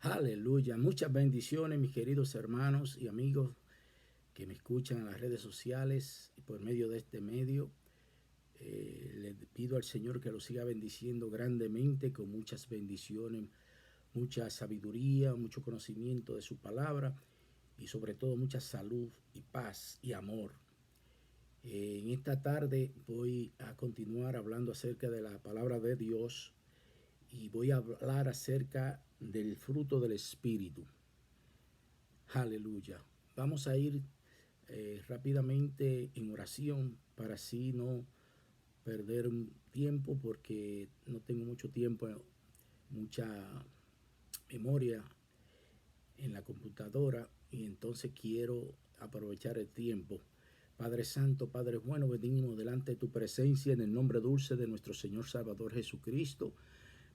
Aleluya. Muchas bendiciones, mis queridos hermanos y amigos que me escuchan en las redes sociales y por medio de este medio. Le pido al Señor que lo siga bendiciendo grandemente con muchas bendiciones, mucha sabiduría, mucho conocimiento de su palabra y sobre todo mucha salud y paz y amor. En esta tarde voy a continuar hablando acerca de la palabra de Dios y voy a hablar acerca del fruto del Espíritu. Aleluya. Vamos a ir rápidamente en oración para así no perder tiempo porque no tengo mucho tiempo, mucha memoria en la computadora y entonces quiero aprovechar el tiempo. Padre Santo, Padre bueno, venimos delante de tu presencia en el nombre dulce de nuestro Señor Salvador Jesucristo.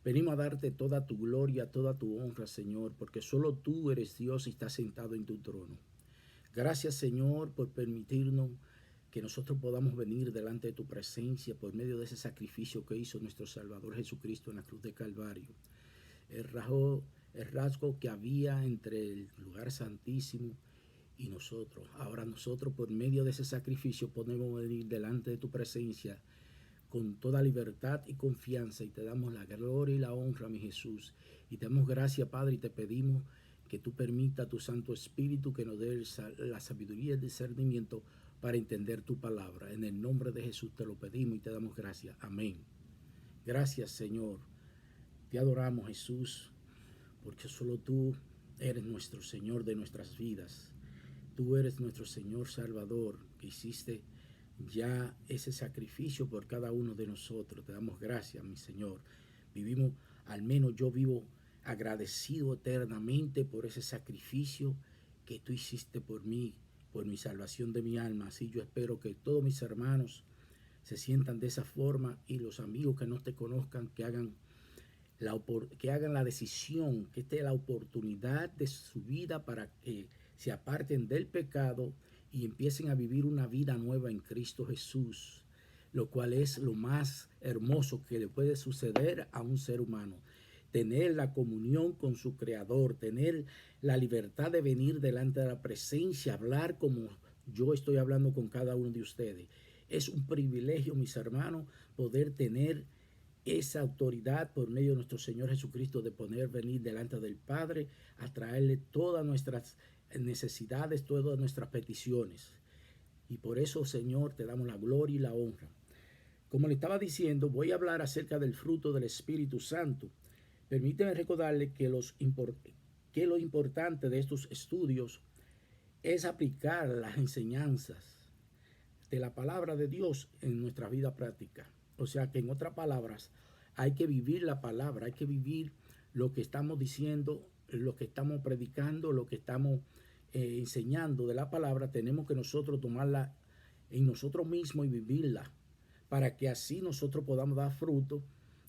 Venimos a darte toda tu gloria, toda tu honra, Señor, porque solo tú eres Dios y estás sentado en tu trono. Gracias, Señor, por permitirnos que nosotros podamos venir delante de tu presencia por medio de ese sacrificio que hizo nuestro Salvador Jesucristo en la cruz de Calvario. El rasgo que había entre el lugar santísimo y nosotros. Ahora nosotros por medio de ese sacrificio podemos venir delante de tu presencia con toda libertad y confianza y te damos la gloria y la honra, mi Jesús. Y te damos gracias, Padre, y te pedimos que tú permita a tu Santo Espíritu que nos dé la sabiduría y el discernimiento para entender tu palabra. En el nombre de Jesús te lo pedimos y te damos gracias. Amén. Gracias, Señor. Te adoramos, Jesús, porque solo tú eres nuestro Señor de nuestras vidas. Tú eres nuestro Señor Salvador, que hiciste ya ese sacrificio por cada uno de nosotros. Te damos gracias, mi Señor. Vivimos, al menos yo vivo agradecido eternamente por ese sacrificio que tú hiciste por mí, por mi salvación de mi alma. Así yo espero que todos mis hermanos se sientan de esa forma y los amigos que no te conozcan que hagan la decisión, que esta es la oportunidad de su vida para que se aparten del pecado y empiecen a vivir una vida nueva en Cristo Jesús, lo cual es lo más hermoso que le puede suceder a un ser humano. Tener la comunión con su Creador, tener la libertad de venir delante de la presencia, hablar como yo estoy hablando con cada uno de ustedes. Es un privilegio, mis hermanos, poder tener esa autoridad por medio de nuestro Señor Jesucristo de poder venir delante del Padre a traerle todas nuestras necesidades, todas nuestras peticiones. Y por eso, Señor, te damos la gloria y la honra. Como le estaba diciendo, voy a hablar acerca del fruto del Espíritu Santo. Permíteme recordarle que lo importante de estos estudios es aplicar las enseñanzas de la palabra de Dios en nuestra vida práctica. O sea que en otras palabras, hay que vivir la palabra, hay que vivir lo que estamos diciendo, lo que estamos predicando, lo que estamos enseñando de la palabra. Tenemos que nosotros tomarla en nosotros mismos y vivirla para que así nosotros podamos dar fruto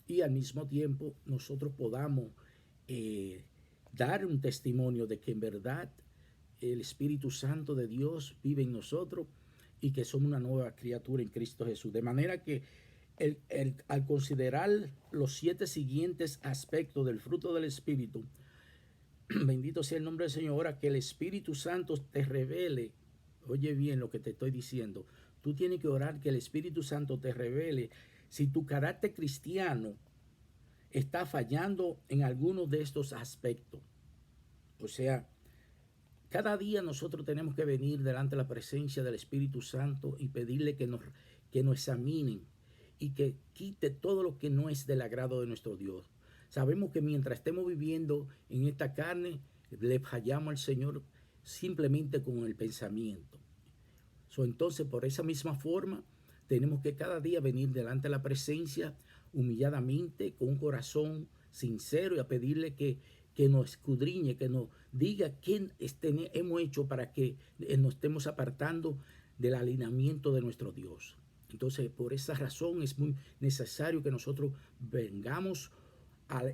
y al mismo tiempo nosotros podamos eh, dar un testimonio de que en verdad el Espíritu Santo de Dios vive en nosotros y que somos una nueva criatura en Cristo Jesús. De manera que al considerar los 7 siguientes aspectos del fruto del Espíritu, bendito sea el nombre del Señor, ahora que el Espíritu Santo te revele, oye bien lo que te estoy diciendo, tú tienes que orar que el Espíritu Santo te revele si tu carácter cristiano está fallando en alguno de estos aspectos. O sea, cada día nosotros tenemos que venir delante de la presencia del Espíritu Santo y pedirle que nos examinen y que quite todo lo que no es del agrado de nuestro Dios. Sabemos que mientras estemos viviendo en esta carne, le fallamos al Señor simplemente con el pensamiento. Entonces, por esa misma forma, tenemos que cada día venir delante de la presencia humilladamente, con un corazón sincero y a pedirle que nos escudriñe, que nos diga qué hemos hecho para que nos estemos apartando del alineamiento de nuestro Dios. Entonces, por esa razón es muy necesario que nosotros vengamos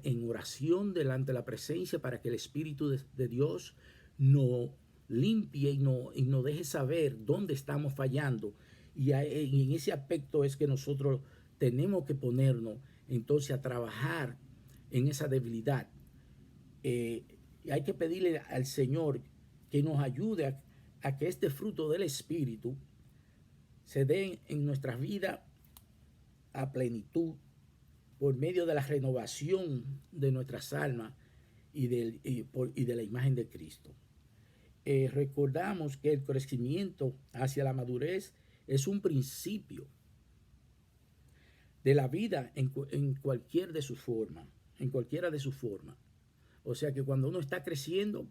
en oración delante de la presencia para que el Espíritu de Dios nos limpie y nos deje saber dónde estamos fallando. Y en ese aspecto es que nosotros tenemos que ponernos entonces a trabajar en esa debilidad. Y hay que pedirle al Señor que nos ayude a que este fruto del Espíritu se dé en nuestras vidas a plenitud por medio de la renovación de nuestras almas y de la imagen de Cristo. Recordamos que el crecimiento hacia la madurez es un principio de la vida en cualquier de sus formas, en cualquiera de sus formas. O sea que cuando uno está creciendo,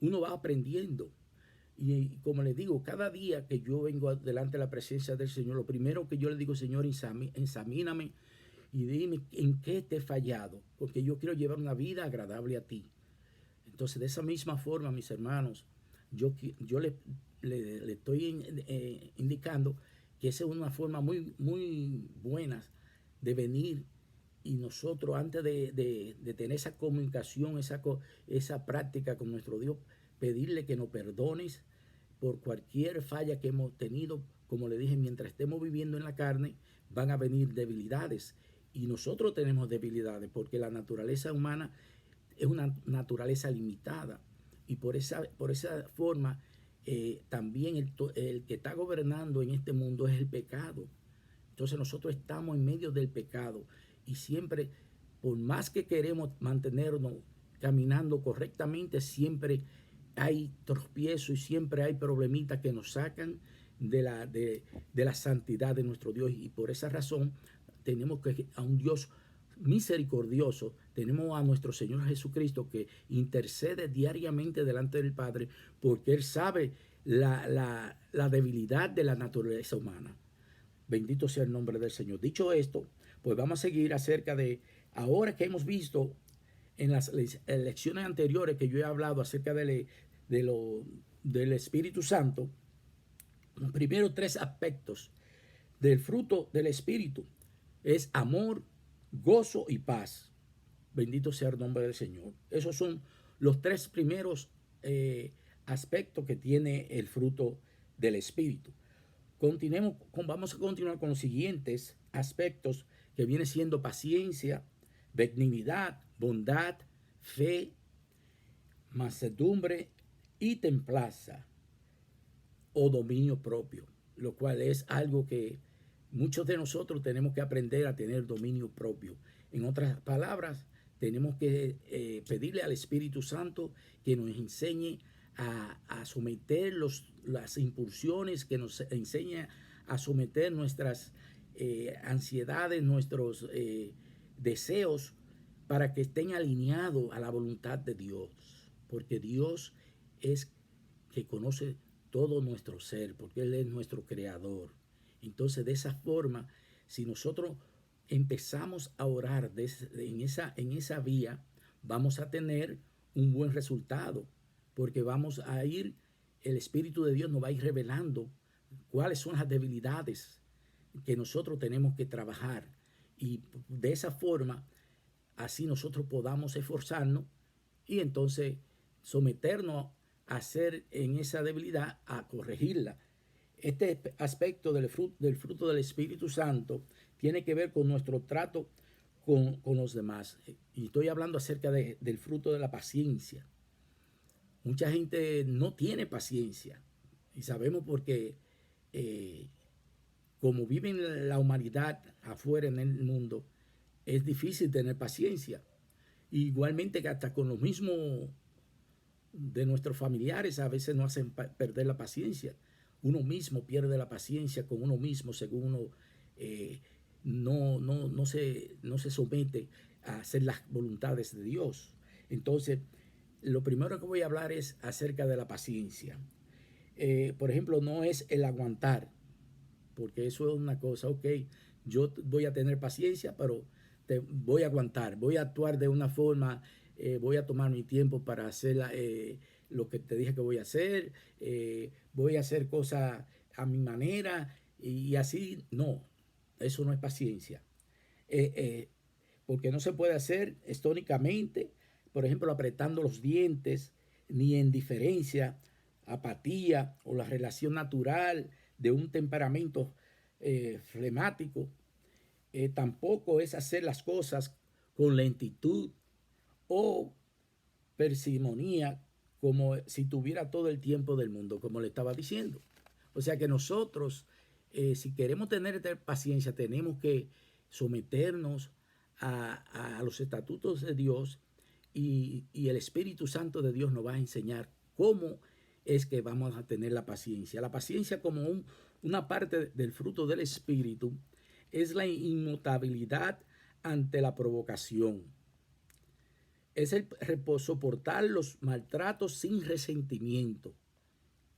uno va aprendiendo. Y como les digo, cada día que yo vengo delante de la presencia del Señor, lo primero que yo le digo, Señor, examíname y dime en qué te he fallado, porque yo quiero llevar una vida agradable a ti. Entonces, de esa misma forma, mis hermanos, yo le estoy indicando que esa es una forma muy buena de venir y nosotros antes de tener esa comunicación, esa práctica con nuestro Dios, pedirle que nos perdones por cualquier falla que hemos tenido. Como le dije, mientras estemos viviendo en la carne, van a venir debilidades. Y nosotros tenemos debilidades porque la naturaleza humana es una naturaleza limitada. Y por esa forma, también el que está gobernando en este mundo es el pecado. Entonces nosotros estamos en medio del pecado y siempre, por más que queremos mantenernos caminando correctamente, siempre hay tropiezos y siempre hay problemitas que nos sacan de la santidad de nuestro Dios. Y por esa razón tenemos que a un Dios misericordioso, tenemos a nuestro Señor Jesucristo que intercede diariamente delante del Padre porque Él sabe la debilidad de la naturaleza humana. Bendito sea el nombre del Señor. Dicho esto, pues vamos a seguir acerca de, ahora que hemos visto en las lecciones anteriores que yo he hablado acerca del Espíritu Santo, los primeros tres aspectos del fruto del Espíritu es amor, gozo y paz. Bendito sea el nombre del Señor. Esos son los tres primeros aspectos que tiene el fruto del Espíritu. Vamos a continuar con los siguientes aspectos que viene siendo paciencia, benignidad, bondad, fe, mansedumbre y templanza o dominio propio, lo cual es algo que muchos de nosotros tenemos que aprender a tener dominio propio. En otras palabras, tenemos que pedirle al Espíritu Santo que nos enseñe a someter las impulsiones, que nos enseñe a someter nuestras ansiedades, nuestros deseos, para que estén alineados a la voluntad de Dios. Porque Dios es que conoce todo nuestro ser, porque Él es nuestro creador. Entonces, de esa forma, si nosotros empezamos a orar en esa vía, vamos a tener un buen resultado, porque vamos a ir, el Espíritu de Dios nos va a ir revelando cuáles son las debilidades que nosotros tenemos que trabajar. Y de esa forma, así nosotros podamos esforzarnos y entonces someternos a hacer en esa debilidad, a corregirla. Este aspecto del fruto del Espíritu Santo tiene que ver con nuestro trato con los demás. Y estoy hablando acerca del fruto de la paciencia. Mucha gente no tiene paciencia. Y sabemos porque como vive la humanidad afuera en el mundo, es difícil tener paciencia. Igualmente que hasta con los mismos de nuestros familiares a veces nos hacen perder la paciencia. Uno mismo pierde la paciencia con uno mismo según uno no se somete a hacer las voluntades de Dios. Entonces, lo primero que voy a hablar es acerca de la paciencia. Por ejemplo, no es el aguantar, porque eso es una cosa, ok, yo voy a tener paciencia, pero te voy a aguantar, voy a actuar de una forma, voy a tomar mi tiempo para hacer lo que te dije que voy a hacer, voy a hacer cosas a mi manera y así, no, eso no es paciencia. Porque no se puede hacer estónicamente, por ejemplo, apretando los dientes, ni en indiferencia, apatía o la relación natural de un temperamento flemático. Tampoco es hacer las cosas con lentitud o parsimonía como si tuviera todo el tiempo del mundo, como le estaba diciendo. O sea que nosotros, si queremos tener paciencia, tenemos que someternos a los estatutos de Dios y el Espíritu Santo de Dios nos va a enseñar cómo es que vamos a tener la paciencia. La paciencia como una parte del fruto del Espíritu es la inmutabilidad ante la provocación. Es el soportar los maltratos sin resentimiento.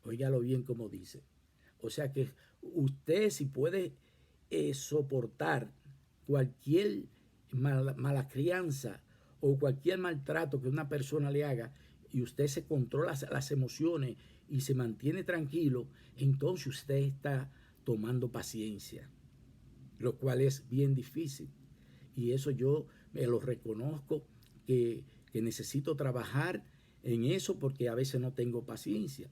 Óigalo bien como dice. O sea que usted si puede soportar cualquier mala crianza o cualquier maltrato que una persona le haga y usted se controla las emociones y se mantiene tranquilo, entonces usted está tomando paciencia, lo cual es bien difícil. Y eso yo me lo reconozco que necesito trabajar en eso porque a veces no tengo paciencia.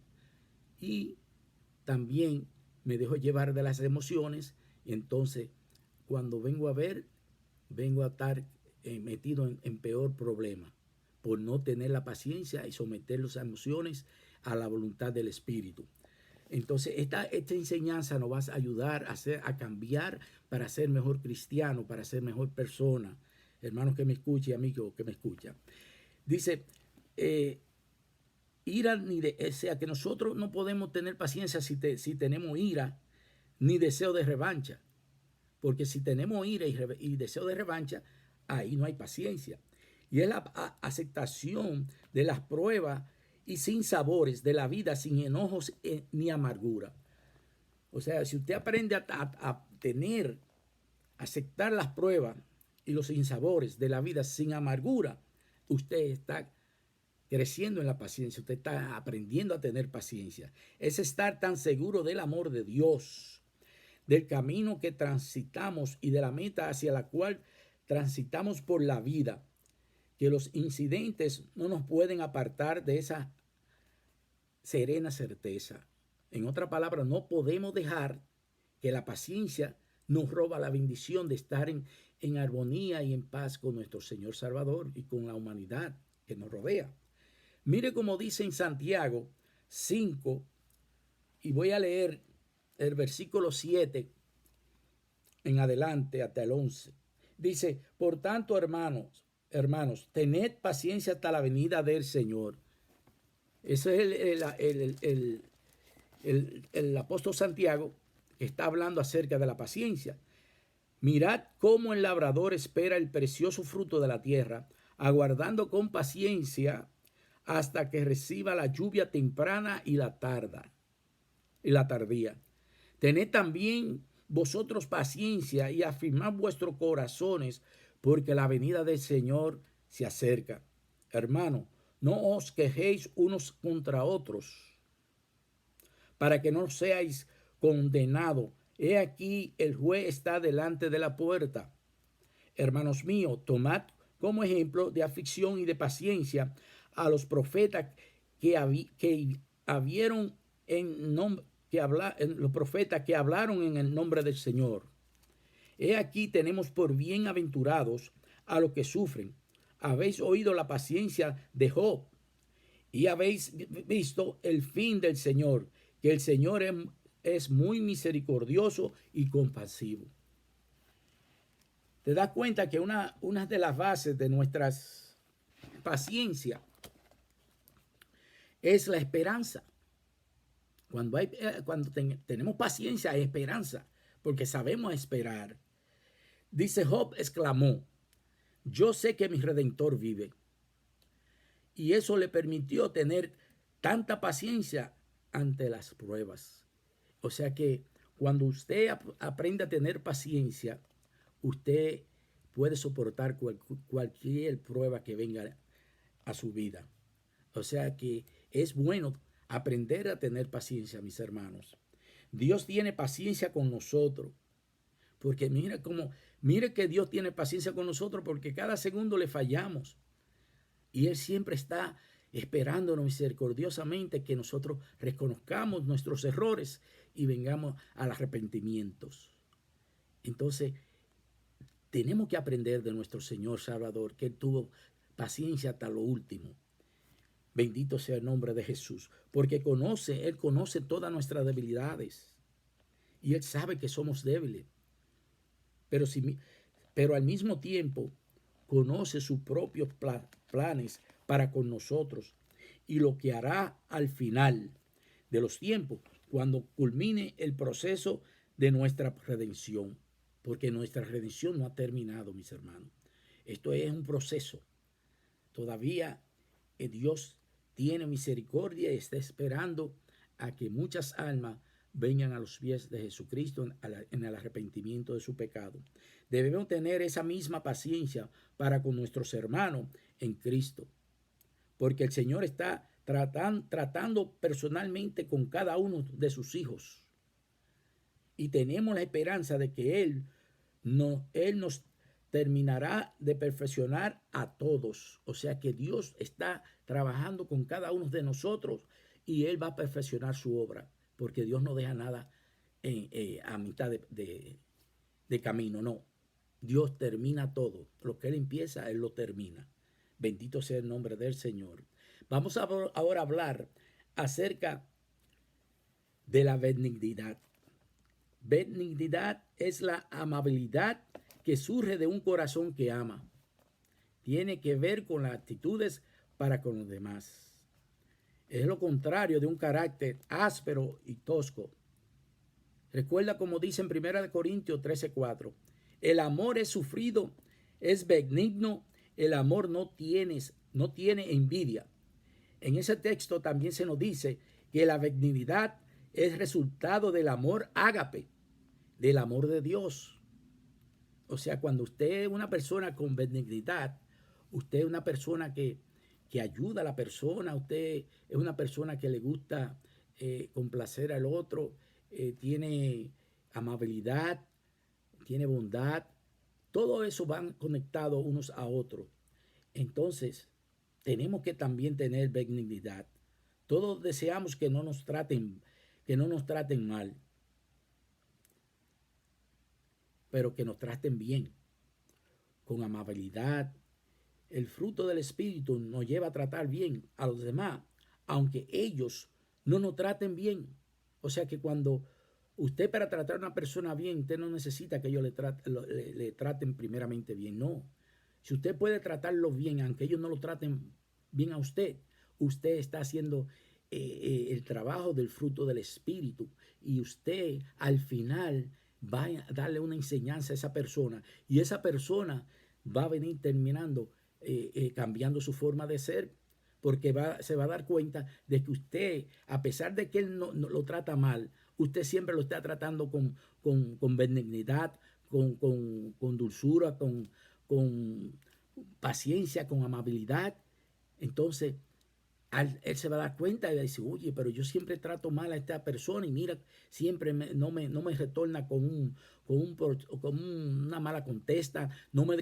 Y también me dejo llevar de las emociones y entonces cuando vengo a ver, vengo a estar metido en peor problema por no tener la paciencia y someter las emociones a la voluntad del Espíritu. Entonces, esta enseñanza nos va a ayudar a cambiar para ser mejor cristiano, para ser mejor persona. Hermanos que me escuchen, amigos que me escuchan. Dice, ira o sea, que nosotros no podemos tener paciencia si tenemos ira ni deseo de revancha. Porque si tenemos ira y deseo de revancha, ahí no hay paciencia. Y es la aceptación de las pruebas y sin sabores de la vida, sin enojos ni amargura. O sea, si usted aprende a aceptar las pruebas y los sinsabores de la vida sin amargura, usted está creciendo en la paciencia, usted está aprendiendo a tener paciencia. Es estar tan seguro del amor de Dios, del camino que transitamos y de la meta hacia la cual transitamos por la vida, que los incidentes no nos pueden apartar de esa serena certeza. En otra palabra, no podemos dejar que la paciencia nos roba la bendición de estar en armonía y en paz con nuestro Señor Salvador y con la humanidad que nos rodea. Mire cómo dice en Santiago 5, y voy a leer el versículo 7 en adelante hasta el 11. Dice, por tanto, hermanos, tened paciencia hasta la venida del Señor. Ese es el apóstol Santiago que está hablando acerca de la paciencia. Mirad cómo el labrador espera el precioso fruto de la tierra, aguardando con paciencia hasta que reciba la lluvia temprana y la tardía. Tened también vosotros paciencia y afirmad vuestros corazones, porque la venida del Señor se acerca. Hermano, no os quejéis unos contra otros, para que no seáis condenados. He aquí el juez está delante de la puerta. Hermanos míos, tomad como ejemplo de aflicción y de paciencia a los profetas los profetas que hablaron en el nombre del Señor. He aquí tenemos por bienaventurados a los que sufren. Habéis oído la paciencia de Job y habéis visto el fin del Señor, que el Señor es muy misericordioso y compasivo. Te das cuenta que una de las bases de nuestra paciencia es la esperanza. Cuando tenemos paciencia hay esperanza, porque sabemos esperar. Dice Job, exclamó, yo sé que mi Redentor vive. Y eso le permitió tener tanta paciencia ante las pruebas. O sea que cuando usted aprende a tener paciencia, usted puede soportar cualquier prueba que venga a su vida. O sea que es bueno aprender a tener paciencia, mis hermanos. Dios tiene paciencia con nosotros. Porque mire que Dios tiene paciencia con nosotros porque cada segundo le fallamos. Y Él siempre está esperándonos misericordiosamente que nosotros reconozcamos nuestros errores y vengamos al arrepentimiento. Entonces, tenemos que aprender de nuestro Señor Salvador, que Él tuvo paciencia hasta lo último. Bendito sea el nombre de Jesús, porque Él conoce todas nuestras debilidades y Él sabe que somos débiles, pero, pero al mismo tiempo conoce sus propios planes para con nosotros y lo que hará al final de los tiempos, cuando culmine el proceso de nuestra redención, porque nuestra redención no ha terminado, mis hermanos. Esto es un proceso. Todavía Dios tiene misericordia y está esperando a que muchas almas vengan a los pies de Jesucristo en el arrepentimiento de su pecado. Debemos tener esa misma paciencia para con nuestros hermanos en Cristo, porque el Señor está tratando personalmente con cada uno de sus hijos. Y tenemos la esperanza de que Él nos terminará de perfeccionar a todos. O sea que Dios está trabajando con cada uno de nosotros y Él va a perfeccionar su obra, porque Dios no deja nada a mitad de camino, no. Dios termina todo. Lo que Él empieza, Él lo termina. Bendito sea el nombre del Señor. Vamos ahora a hablar acerca de la benignidad. Benignidad es la amabilidad que surge de un corazón que ama. Tiene que ver con las actitudes para con los demás. Es lo contrario de un carácter áspero y tosco. Recuerda como dice en 1 Corintios 13:4. El amor es sufrido, es benigno, el amor no tiene envidia. En ese texto también se nos dice que la benignidad es resultado del amor ágape, del amor de Dios. O sea, cuando usted es una persona con benignidad, usted es una persona que ayuda a la persona, usted es una persona que le gusta complacer al otro, tiene amabilidad, tiene bondad, todo eso van conectados unos a otros. Entonces, tenemos que también tener benignidad. Todos deseamos que no nos traten mal, pero que nos traten bien, con amabilidad. El fruto del Espíritu nos lleva a tratar bien a los demás, aunque ellos no nos traten bien. O sea que cuando usted, para tratar a una persona bien, usted no necesita que ellos le traten primeramente bien, no. Si usted puede tratarlos bien, aunque ellos no lo traten bien a usted, usted está haciendo el trabajo del fruto del Espíritu, y usted al final va a darle una enseñanza a esa persona, y esa persona va a venir terminando cambiando su forma de ser, porque se va a dar cuenta de que usted, a pesar de que él no lo trata mal, usted siempre lo está tratando con benignidad, con dulzura, con paciencia, con amabilidad. Entonces él se va a dar cuenta y va a decir, oye, pero yo siempre trato mal a esta persona y mira, siempre no me retorna con una mala contesta, no me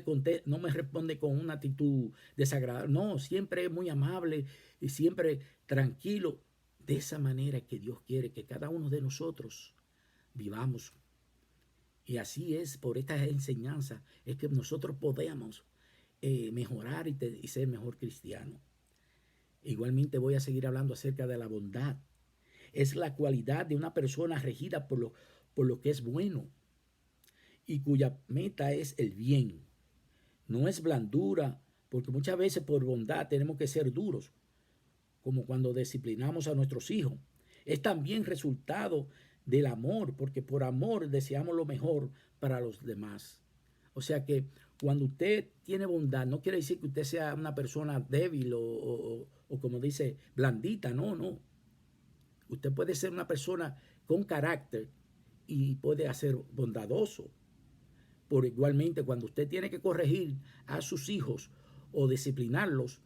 responde con una actitud desagradable. No, siempre es muy amable y siempre tranquilo. De esa manera que Dios quiere que cada uno de nosotros vivamos. Y así es, por esta enseñanza, es que nosotros podemos mejorar y ser mejor cristiano. Igualmente voy a seguir hablando acerca de la bondad. Es la cualidad de una persona regida por lo que es bueno y cuya meta es el bien. No es blandura, porque muchas veces por bondad tenemos que ser duros, como cuando disciplinamos a nuestros hijos. Es también resultado del amor, porque por amor deseamos lo mejor para los demás. O sea que cuando usted tiene bondad, no quiere decir que usted sea una persona débil o como dice, blandita, no. Usted puede ser una persona con carácter y puede ser bondadoso. Por igualmente, cuando usted tiene que corregir a sus hijos o disciplinarlos,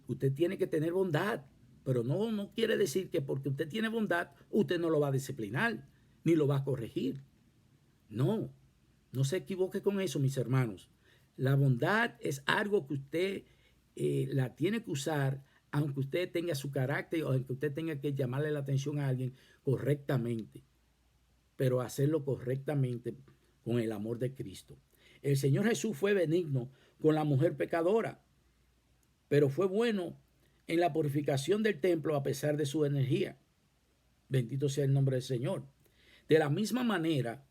usted tiene que tener bondad. Pero no quiere decir que porque usted tiene bondad, usted no lo va a disciplinar, ni lo va a corregir. No se equivoque con eso, mis hermanos. La bondad es algo que usted la tiene que usar, aunque usted tenga su carácter o aunque usted tenga que llamarle la atención a alguien correctamente, pero hacerlo correctamente con el amor de Cristo. El Señor Jesús fue benigno con la mujer pecadora, pero fue bueno en la purificación del templo a pesar de su energía. Bendito sea el nombre del Señor. De la misma manera,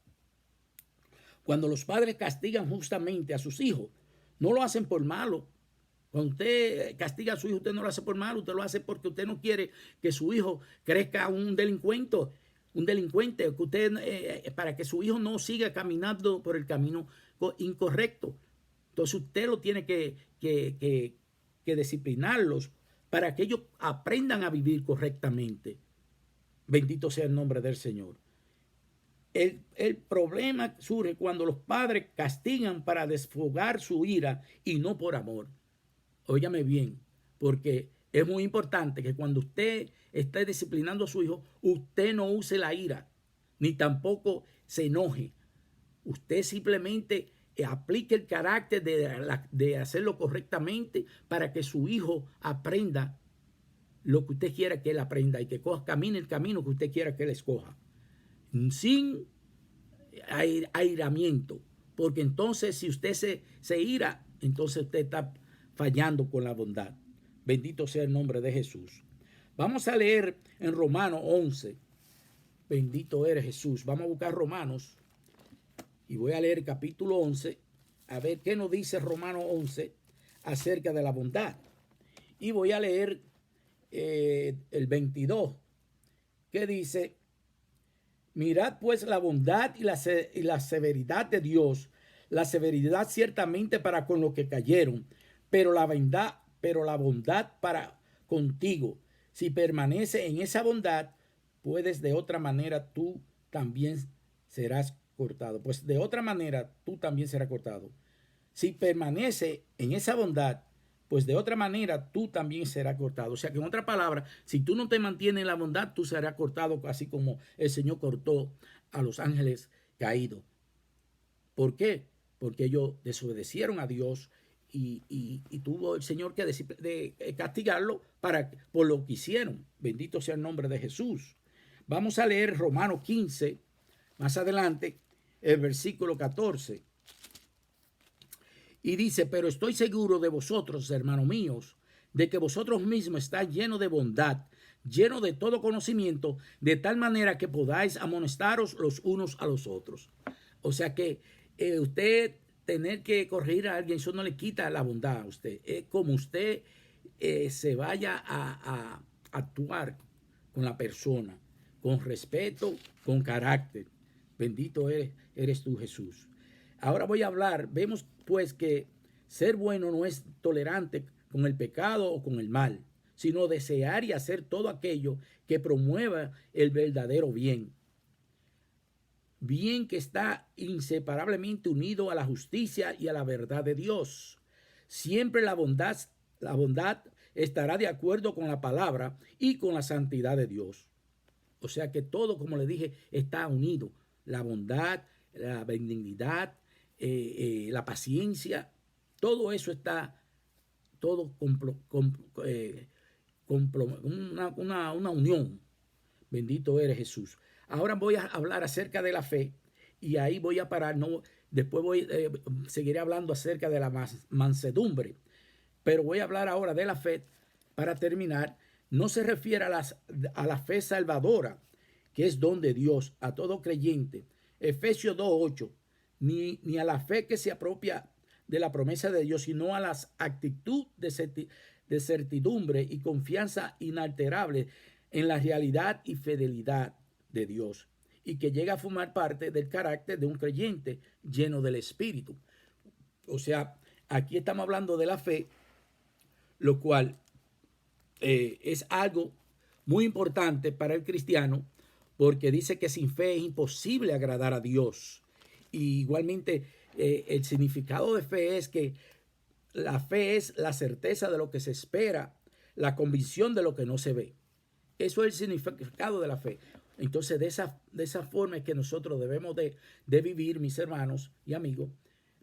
cuando los padres castigan justamente a sus hijos, no lo hacen por malo. Cuando usted castiga a su hijo, usted no lo hace por malo, usted lo hace porque usted no quiere que su hijo crezca un delincuente, que usted, para que su hijo no siga caminando por el camino incorrecto. Entonces usted lo tiene que disciplinarlos para que ellos aprendan a vivir correctamente. Bendito sea el nombre del Señor. El problema surge cuando los padres castigan para desfogar su ira y no por amor. Óigame bien, porque es muy importante que cuando usted esté disciplinando a su hijo, usted no use la ira, ni tampoco se enoje. Usted simplemente aplique el carácter de hacerlo correctamente para que su hijo aprenda lo que usted quiera que él aprenda y que camine el camino que usted quiera que él escoja. Sin airamiento, porque entonces si usted se ira, entonces usted está fallando con la bondad. Bendito sea el nombre de Jesús. Vamos a leer en Romanos 11. Bendito eres Jesús. Vamos a buscar Romanos y voy a leer el capítulo 11, a ver qué nos dice Romanos 11 acerca de la bondad. Y voy a leer el 22, que dice: mirad pues la bondad y la severidad de Dios, la severidad ciertamente para con los que cayeron, pero la bondad para contigo. Si permanece en esa bondad, puedes de otra manera tú también serás cortado. Pues de otra manera tú también serás cortado. Si permanece en esa bondad, pues de otra manera tú también serás cortado. O sea que en otra palabra, si tú no te mantienes en la bondad, tú serás cortado, así como el Señor cortó a los ángeles caídos. ¿Por qué? Porque ellos desobedecieron a Dios y tuvo el Señor que castigarlo por lo que hicieron. Bendito sea el nombre de Jesús. Vamos a leer Romanos 15, más adelante, el versículo 14. Y dice: pero estoy seguro de vosotros, hermanos míos, de que vosotros mismos estáis llenos de bondad, llenos de todo conocimiento, de tal manera que podáis amonestaros los unos a los otros. O sea que usted tener que corregir a alguien, eso no le quita la bondad a usted. Es como usted se vaya a actuar con la persona, con respeto, con carácter. Bendito eres tú, Jesús. Ahora voy a hablar. Vemos pues que ser bueno no es tolerante con el pecado o con el mal, sino desear y hacer todo aquello que promueva el verdadero bien. Bien que está inseparablemente unido a la justicia y a la verdad de Dios. Siempre la bondad estará de acuerdo con la palabra y con la santidad de Dios. O sea que todo, como le dije, está unido. La bondad, la benignidad, la paciencia, todo eso está todo una unión. Bendito eres Jesús. Ahora voy a hablar acerca de la fe y ahí voy a parar. No, después seguiré hablando acerca de la mansedumbre, pero voy a hablar ahora de la fe para terminar. No se refiere a la fe salvadora, que es don de Dios a todo creyente. Efesios 2:8. Ni a la fe que se apropia de la promesa de Dios, sino a la actitud de certidumbre y confianza inalterable en la realidad y fidelidad de Dios, y que llega a formar parte del carácter de un creyente lleno del Espíritu. O sea, aquí estamos hablando de la fe, lo cual es algo muy importante para el cristiano, porque dice que sin fe es imposible agradar a Dios. Y igualmente el significado de fe es que la fe es la certeza de lo que se espera, la convicción de lo que no se ve. Eso es el significado de la fe. Entonces de esa forma es que nosotros debemos de vivir, mis hermanos y amigos,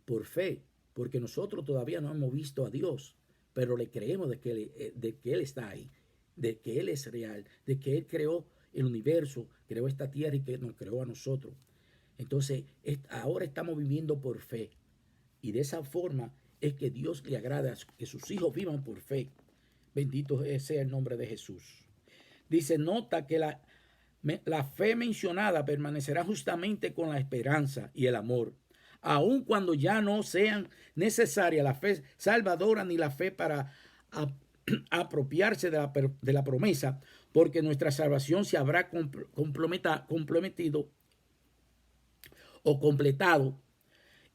por fe, porque nosotros todavía no hemos visto a Dios, pero le creemos de que Él está ahí, de que Él es real, de que Él creó el universo, creó esta tierra y que nos creó a nosotros. Entonces ahora estamos viviendo por fe, y de esa forma es que Dios le agrada que sus hijos vivan por fe. Bendito sea el nombre de Jesús. Dice, nota que la fe mencionada permanecerá justamente con la esperanza y el amor, aun cuando ya no sean necesarias la fe salvadora ni la fe para apropiarse de la promesa, porque nuestra salvación se habrá comprometido o completado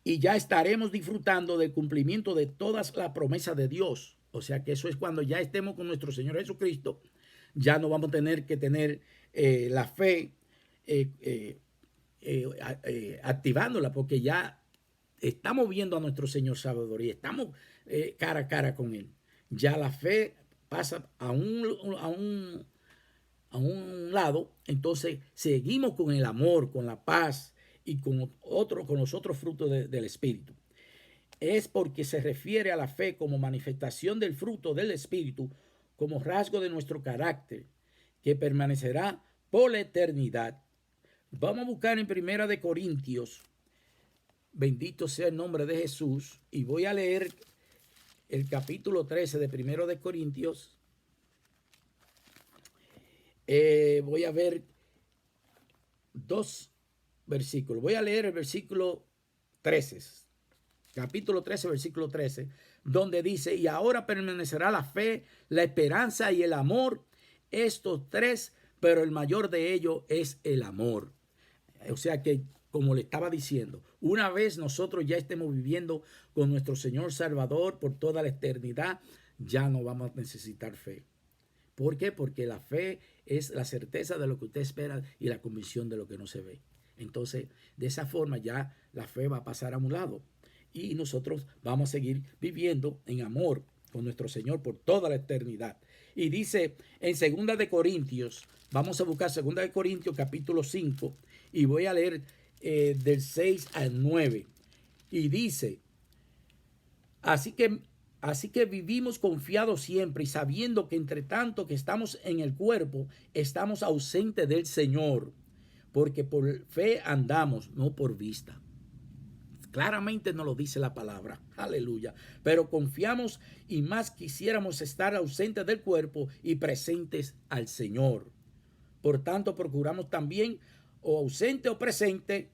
y ya estaremos disfrutando del cumplimiento de todas las promesas de Dios. O sea que eso es cuando ya estemos con nuestro Señor Jesucristo, ya no vamos a tener que tener la fe activándola, porque ya estamos viendo a nuestro Señor Salvador y estamos cara a cara con Él. Ya la fe pasa a un lado, entonces seguimos con el amor, con la paz y con los otros frutos del Espíritu. Es porque se refiere a la fe como manifestación del fruto del Espíritu, como rasgo de nuestro carácter, que permanecerá por la eternidad. Vamos a buscar en 1 Corintios, bendito sea el nombre de Jesús, y voy a leer el capítulo 13 de 1 Corintios. Voy a ver 2 versículos. Voy a leer el versículo 13, capítulo 13, versículo 13, donde dice, y ahora permanecerá la fe, la esperanza y el amor, estos tres, pero el mayor de ellos es el amor. O sea que, como le estaba diciendo, una vez nosotros ya estemos viviendo con nuestro Señor Salvador por toda la eternidad, ya no vamos a necesitar fe. ¿Por qué? Porque la fe es la certeza de lo que usted espera y la convicción de lo que no se ve. Entonces, de esa forma ya la fe va a pasar a un lado y nosotros vamos a seguir viviendo en amor con nuestro Señor por toda la eternidad. Y dice en 2 de Corintios, vamos a buscar 2 de Corintios capítulo 5 y voy a leer del 6 al 9. Y dice, así que vivimos confiados siempre y sabiendo que entre tanto que estamos en el cuerpo, estamos ausentes del Señor, porque por fe andamos, no por vista. Claramente nos lo dice la palabra, aleluya. Pero confiamos y más quisiéramos estar ausentes del cuerpo y presentes al Señor. Por tanto, procuramos también, o ausente o presente,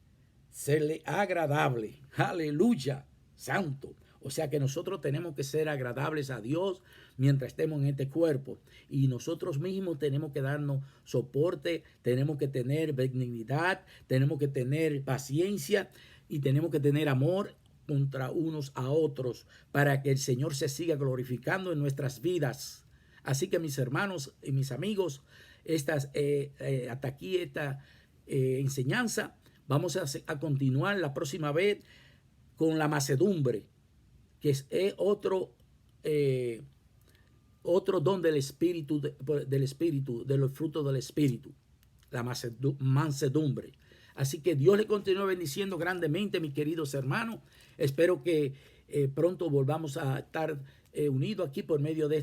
serle agradable, aleluya, santo. O sea que nosotros tenemos que ser agradables a Dios mientras estemos en este cuerpo. Y nosotros mismos tenemos que darnos soporte, tenemos que tener benignidad, tenemos que tener paciencia y tenemos que tener amor contra unos a otros para que el Señor se siga glorificando en nuestras vidas. Así que mis hermanos y mis amigos, hasta aquí esta enseñanza. Vamos a continuar la próxima vez con la mansedumbre, que es otro don del Espíritu, de los frutos del Espíritu, la mansedumbre. Así que Dios le continúe bendiciendo grandemente, mis queridos hermanos. Espero que pronto volvamos a estar unidos aquí por medio de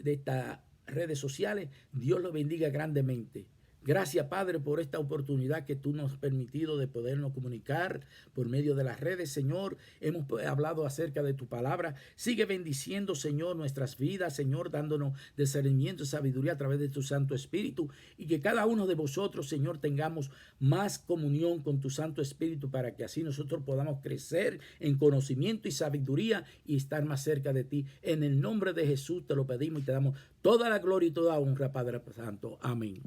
estas redes sociales. Dios los bendiga grandemente. Gracias, Padre, por esta oportunidad que tú nos has permitido de podernos comunicar por medio de las redes, Señor. Hemos hablado acerca de tu palabra. Sigue bendiciendo, Señor, nuestras vidas, Señor, dándonos discernimiento y sabiduría a través de tu Santo Espíritu. Y que cada uno de vosotros, Señor, tengamos más comunión con tu Santo Espíritu para que así nosotros podamos crecer en conocimiento y sabiduría y estar más cerca de ti. En el nombre de Jesús te lo pedimos y te damos toda la gloria y toda honra, Padre Santo. Amén.